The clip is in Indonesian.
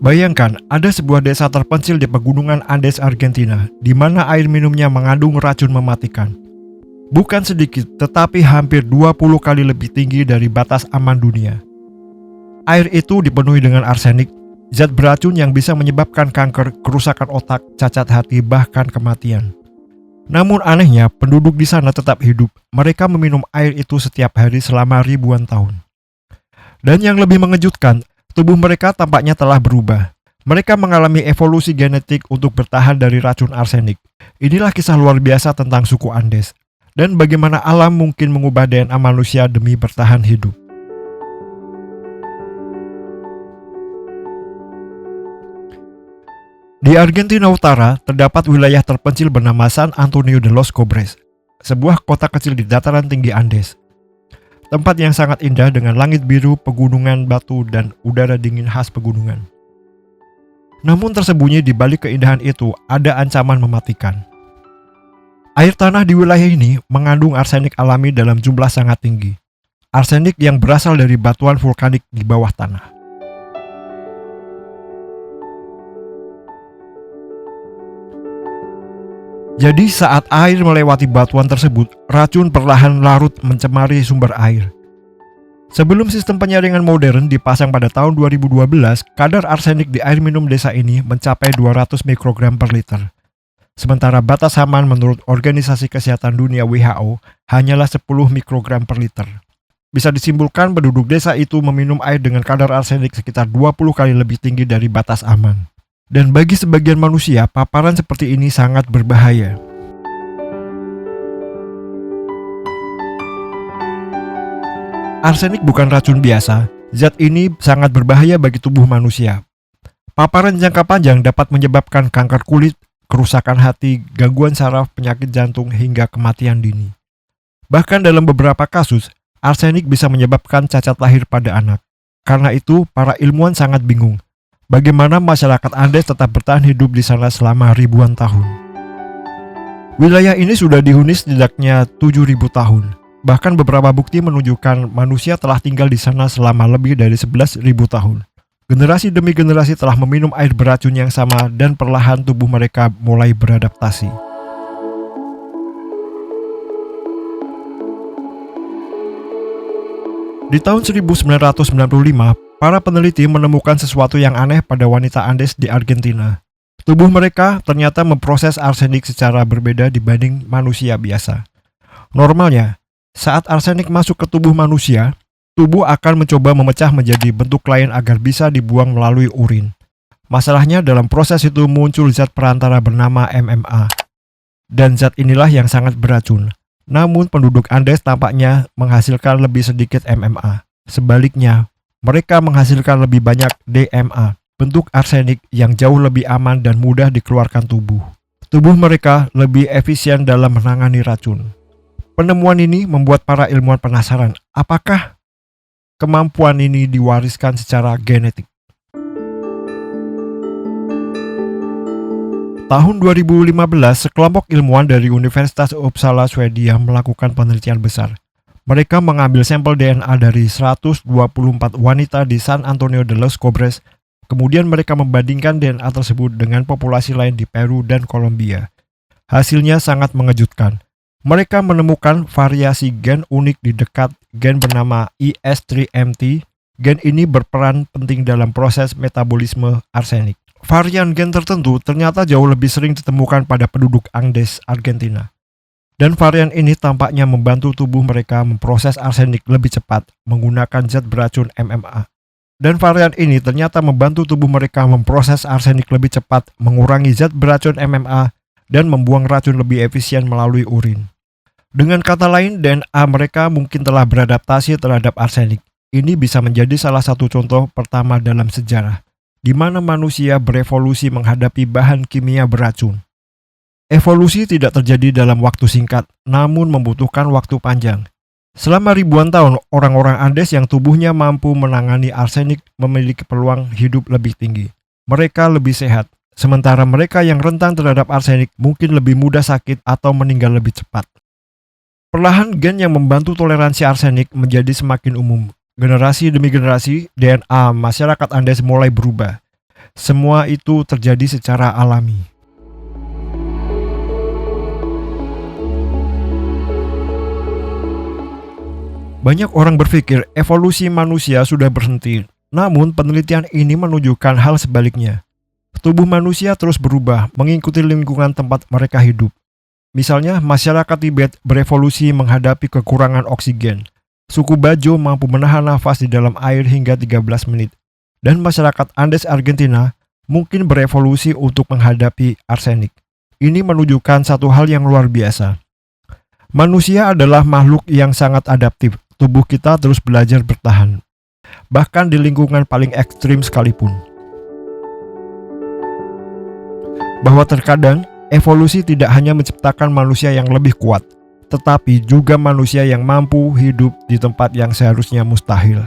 Bayangkan, ada sebuah desa terpencil di pegunungan Andes, Argentina, di mana air minumnya mengandung racun mematikan. Bukan sedikit, tetapi hampir 20 kali lebih tinggi dari batas aman dunia. Air itu dipenuhi dengan arsenik, zat beracun yang bisa menyebabkan kanker, kerusakan otak, cacat hati, bahkan kematian. Namun anehnya, penduduk di sana tetap hidup. Mereka meminum air itu setiap hari selama ribuan tahun. Dan yang lebih mengejutkan, tubuh mereka tampaknya telah berubah. Mereka mengalami evolusi genetik untuk bertahan dari racun arsenik. Inilah kisah luar biasa tentang suku Andes, dan bagaimana alam mungkin mengubah DNA manusia demi bertahan hidup. Di Argentina Utara, terdapat wilayah terpencil bernama San Antonio de los Cobres, sebuah kota kecil di dataran tinggi Andes. Tempat yang sangat indah dengan langit biru, pegunungan batu, dan udara dingin khas pegunungan. Namun tersembunyi di balik keindahan itu ada ancaman mematikan. Air tanah di wilayah ini mengandung arsenik alami dalam jumlah sangat tinggi. Arsenik yang berasal dari batuan vulkanik di bawah tanah. Jadi saat air melewati batuan tersebut, racun perlahan larut mencemari sumber air. Sebelum sistem penyaringan modern dipasang pada tahun 2012, kadar arsenik di air minum desa ini mencapai 200 mikrogram per liter. Sementara batas aman menurut Organisasi Kesehatan Dunia WHO hanyalah 10 mikrogram per liter. Bisa disimpulkan penduduk desa itu meminum air dengan kadar arsenik sekitar 20 kali lebih tinggi dari batas aman. Dan bagi sebagian manusia, paparan seperti ini sangat berbahaya. Arsenik bukan racun biasa. Zat ini sangat berbahaya bagi tubuh manusia. Paparan jangka panjang dapat menyebabkan kanker kulit, kerusakan hati, gangguan saraf, penyakit jantung, hingga kematian dini. Bahkan dalam beberapa kasus, arsenik bisa menyebabkan cacat lahir pada anak. Karena itu, para ilmuwan sangat bingung. Bagaimana masyarakat Andes tetap bertahan hidup di sana selama ribuan tahun. Wilayah ini sudah dihuni setidaknya 7.000 tahun. Bahkan beberapa bukti menunjukkan manusia telah tinggal di sana selama lebih dari 11.000 tahun. Generasi demi generasi telah meminum air beracun yang sama dan perlahan tubuh mereka mulai beradaptasi. Di tahun 1995, para peneliti menemukan sesuatu yang aneh pada wanita Andes di Argentina. Tubuh mereka ternyata memproses arsenik secara berbeda dibanding manusia biasa. Normalnya, saat arsenik masuk ke tubuh manusia, tubuh akan mencoba memecah menjadi bentuk lain agar bisa dibuang melalui urin. Masalahnya dalam proses itu muncul zat perantara bernama MMA. Dan zat inilah yang sangat beracun. Namun penduduk Andes tampaknya menghasilkan lebih sedikit MMA. Sebaliknya, mereka menghasilkan lebih banyak DMA, bentuk arsenik yang jauh lebih aman dan mudah dikeluarkan tubuh. Tubuh mereka lebih efisien dalam menangani racun. Penemuan ini membuat para ilmuwan penasaran, apakah kemampuan ini diwariskan secara genetik? Tahun 2015, sekelompok ilmuwan dari Universitas Uppsala, Swedia melakukan penelitian besar. Mereka mengambil sampel DNA dari 124 wanita di San Antonio de los Cobres, kemudian mereka membandingkan DNA tersebut dengan populasi lain di Peru dan Kolombia. Hasilnya sangat mengejutkan. Mereka menemukan variasi gen unik di dekat gen bernama ES3MT. Gen ini berperan penting dalam proses metabolisme arsenik. Varian gen tertentu ternyata jauh lebih sering ditemukan pada penduduk Andes, Argentina. Dan varian ini tampaknya membantu tubuh mereka memproses arsenik lebih cepat menggunakan zat beracun MMA. Dan varian ini ternyata membantu tubuh mereka memproses arsenik lebih cepat, mengurangi zat beracun MMA, dan membuang racun lebih efisien melalui urin. Dengan kata lain, DNA mereka mungkin telah beradaptasi terhadap arsenik. Ini bisa menjadi salah satu contoh pertama dalam sejarah, di mana manusia berevolusi menghadapi bahan kimia beracun. Evolusi tidak terjadi dalam waktu singkat, namun membutuhkan waktu panjang. Selama ribuan tahun, orang-orang Andes yang tubuhnya mampu menangani arsenik memiliki peluang hidup lebih tinggi. Mereka lebih sehat, sementara mereka yang rentan terhadap arsenik mungkin lebih mudah sakit atau meninggal lebih cepat. Perlahan gen yang membantu toleransi arsenik menjadi semakin umum. Generasi demi generasi, DNA masyarakat Andes mulai berubah. Semua itu terjadi secara alami. Banyak orang berpikir evolusi manusia sudah berhenti, namun penelitian ini menunjukkan hal sebaliknya. Tubuh manusia terus berubah mengikuti lingkungan tempat mereka hidup. Misalnya, masyarakat Tibet berevolusi menghadapi kekurangan oksigen. Suku Bajo mampu menahan nafas di dalam air hingga 13 menit. Dan masyarakat Andes Argentina mungkin berevolusi untuk menghadapi arsenik. Ini menunjukkan satu hal yang luar biasa. Manusia adalah makhluk yang sangat adaptif. Tubuh kita terus belajar bertahan, bahkan di lingkungan paling ekstrim sekalipun. Bahwa terkadang evolusi tidak hanya menciptakan manusia yang lebih kuat, tetapi juga manusia yang mampu hidup di tempat yang seharusnya mustahil.